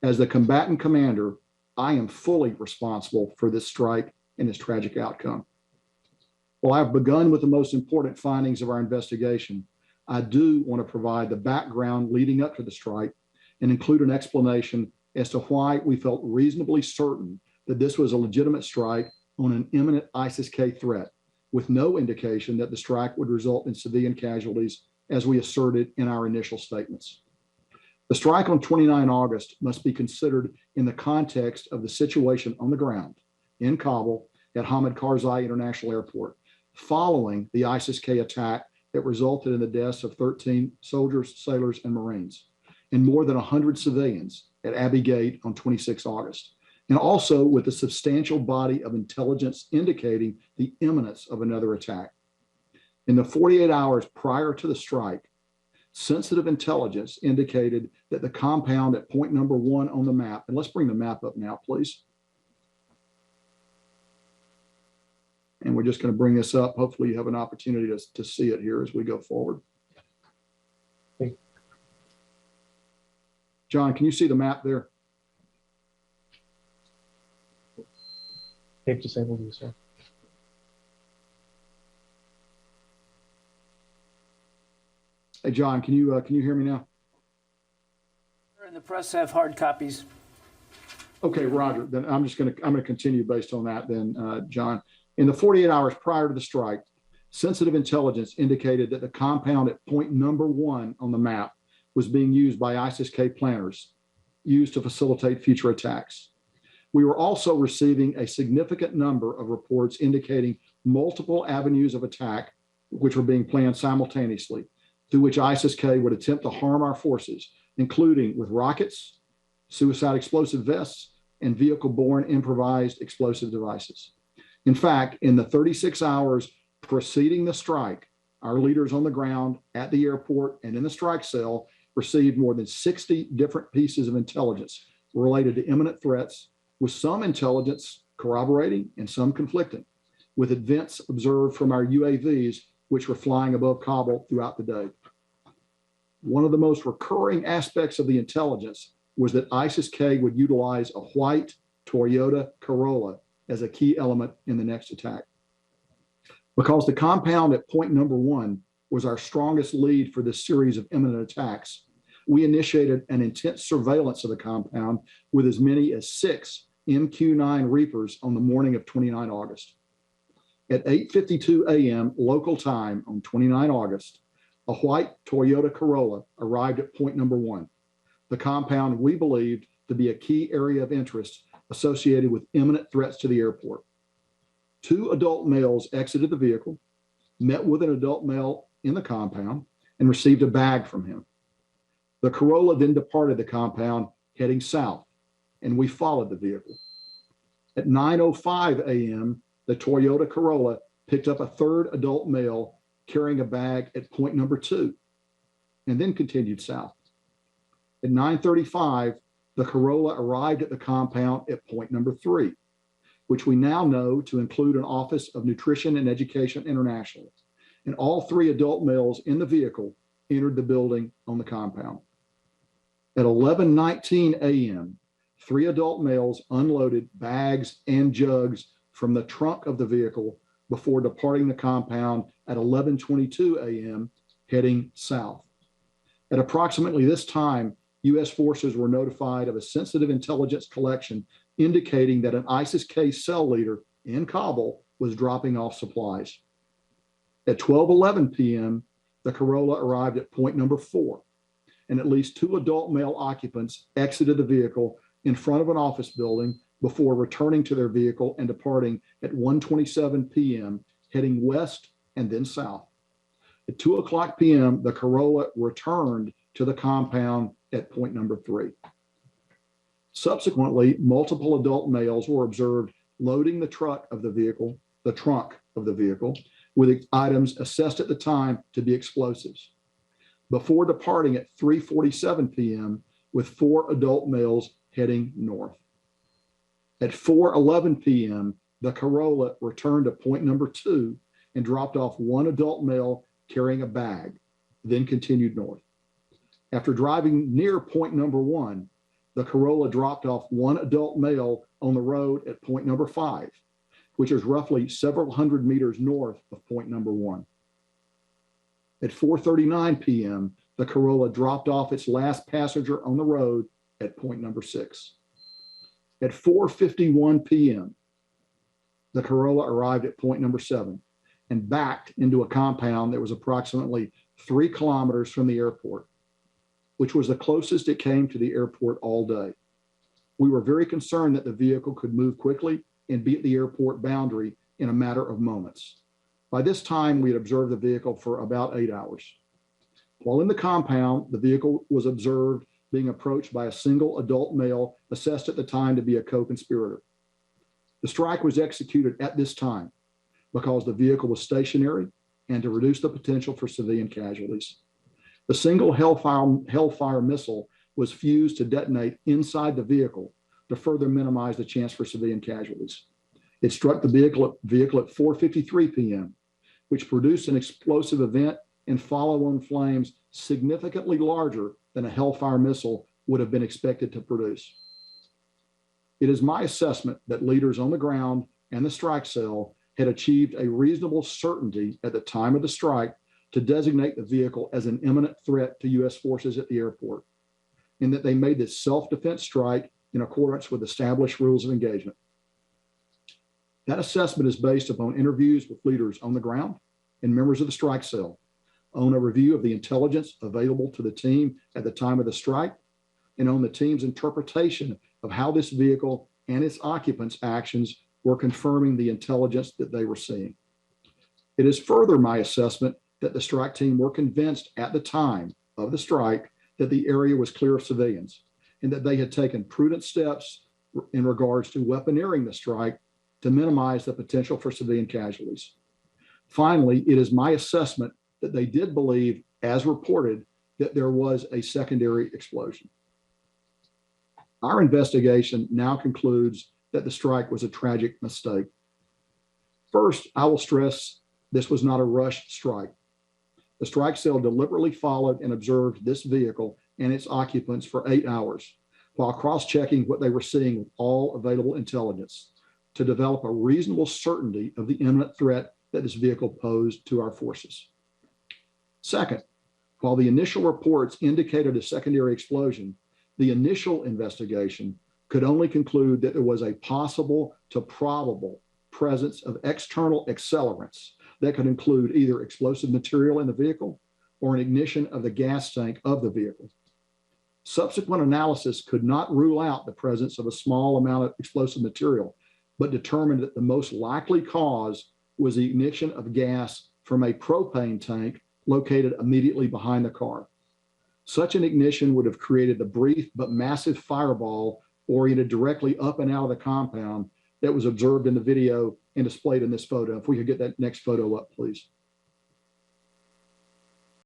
As the combatant commander, I am fully responsible for this strike and its tragic outcome. While I've begun with the most important findings of our investigation, I do want to provide the background leading up to the strike and include an explanation as to why we felt reasonably certain that this was a legitimate strike on an imminent ISIS-K threat, with no indication that the strike would result in civilian casualties, as we asserted in our initial statements. The strike on 29 August must be considered in the context of the situation on the ground in Kabul at Hamid Karzai International Airport, following the ISIS-K attack that resulted in the deaths of 13 soldiers, sailors, and Marines, and more than 100 civilians at Abbey Gate on 26 August, and also with a substantial body of intelligence indicating the imminence of another attack. In the 48 hours prior to the strike, sensitive intelligence indicated that the compound at point number 1 on the map, and let's bring the map up now, please. And we're just going to bring this up. Hopefully you have an opportunity to see it here as we go forward. John, can you see the map there? Tape disabled, you, sir. Hey, John, can you hear me now? And the press have hard copies. Okay, Roger. Then I'm going to continue based on that. Then, John, in the 48 hours prior to the strike, sensitive intelligence indicated that the compound at point number 1 on the map was being used by ISIS-K planners, used to facilitate future attacks. We were also receiving a significant number of reports indicating multiple avenues of attack, which were being planned simultaneously, through which ISIS-K would attempt to harm our forces, including with rockets, suicide explosive vests, and vehicle-borne improvised explosive devices. In fact, in the 36 hours preceding the strike, our leaders on the ground, at the airport, and in the strike cell received more than 60 different pieces of intelligence related to imminent threats, with some intelligence corroborating and some conflicting, with events observed from our UAVs, which were flying above Kabul throughout the day. One of the most recurring aspects of the intelligence was that ISIS-K would utilize a white Toyota Corolla as a key element in the next attack. Because the compound at point number 1 was our strongest lead for this series of imminent attacks, we initiated an intense surveillance of the compound with as many as 6 MQ-9 Reapers on the morning of 29 August. At 8:52 a.m. local time on 29 August, a white Toyota Corolla arrived at point number 1, the compound we believed to be a key area of interest associated with imminent threats to the airport. 2 adult males exited the vehicle, met with an adult male in the compound, and received a bag from him. The Corolla then departed the compound heading south, and we followed the vehicle. At 9:05 a.m., the Toyota Corolla picked up a 3rd adult male carrying a bag at point number 2, and then continued south. At 9:35, the Corolla arrived at the compound at point number 3, which we now know to include an Office of Nutrition and Education International, and all 3 adult males in the vehicle entered the building on the compound. At 11:19 a.m., 3 adult males unloaded bags and jugs from the trunk of the vehicle before departing the compound at 11:22 a.m., heading south. At approximately this time, U.S. forces were notified of a sensitive intelligence collection indicating that an ISIS-K cell leader in Kabul was dropping off supplies. At 12:11 p.m., the Corolla arrived at point number 4, and at least 2 adult male occupants exited the vehicle in front of an office building before returning to their vehicle and departing at 1:27 p.m., heading west and then south. At 2:00 p.m., the Corolla returned to the compound at point number 3. Subsequently, multiple adult males were observed loading the trunk of the vehicle, with items assessed at the time to be explosives, before departing at 3:47 p.m. with 4 adult males heading north. At 4:11 p.m., the Corolla returned to point number 2 and dropped off 1 adult male carrying a bag, then continued north. After driving near point number 1, the Corolla dropped off one adult male on the road at point number 5, which is roughly several hundred meters north of point number 1. At 4:39 p.m., the Corolla dropped off its last passenger on the road at point number 6. At 4:51 p.m., the Corolla arrived at point number 7 and backed into a compound that was approximately 3 kilometers from the airport, which was the closest it came to the airport all day. We were very concerned that the vehicle could move quickly and be at the airport boundary in a matter of moments. By this time, we had observed the vehicle for about 8 hours. While in the compound, the vehicle was observed being approached by a single adult male assessed at the time to be a co-conspirator. The strike was executed at this time because the vehicle was stationary and to reduce the potential for civilian casualties. The single Hellfire missile was fused to detonate inside the vehicle to further minimize the chance for civilian casualties. It struck the vehicle at 4:53 p.m., which produced an explosive event and follow-on flames significantly larger than a Hellfire missile would have been expected to produce. It is my assessment that leaders on the ground and the strike cell had achieved a reasonable certainty at the time of the strike to designate the vehicle as an imminent threat to U.S. forces at the airport, and that they made this self-defense strike in accordance with established rules of engagement. That assessment is based upon interviews with leaders on the ground and members of the strike cell, on a review of the intelligence available to the team at the time of the strike, and on the team's interpretation of how this vehicle and its occupants' actions were confirming the intelligence that they were seeing. It is further my assessment that the strike team were convinced at the time of the strike that the area was clear of civilians and that they had taken prudent steps in regards to weaponeering the strike to minimize the potential for civilian casualties. Finally, it is my assessment that they did believe, as reported, that there was a secondary explosion. Our investigation now concludes that the strike was a tragic mistake. First, I will stress this was not a rushed strike. The strike cell deliberately followed and observed this vehicle and its occupants for 8 hours while cross-checking what they were seeing with all available intelligence to develop a reasonable certainty of the imminent threat that this vehicle posed to our forces. Second, while the initial reports indicated a secondary explosion, the initial investigation could only conclude that there was a possible to probable presence of external accelerants that could include either explosive material in the vehicle or an ignition of the gas tank of the vehicle. Subsequent analysis could not rule out the presence of a small amount of explosive material, but determined that the most likely cause was the ignition of gas from a propane tank located immediately behind the car. Such an ignition would have created the brief but massive fireball oriented directly up and out of the compound that was observed in the video and displayed in this photo. If we could get that next photo up, please.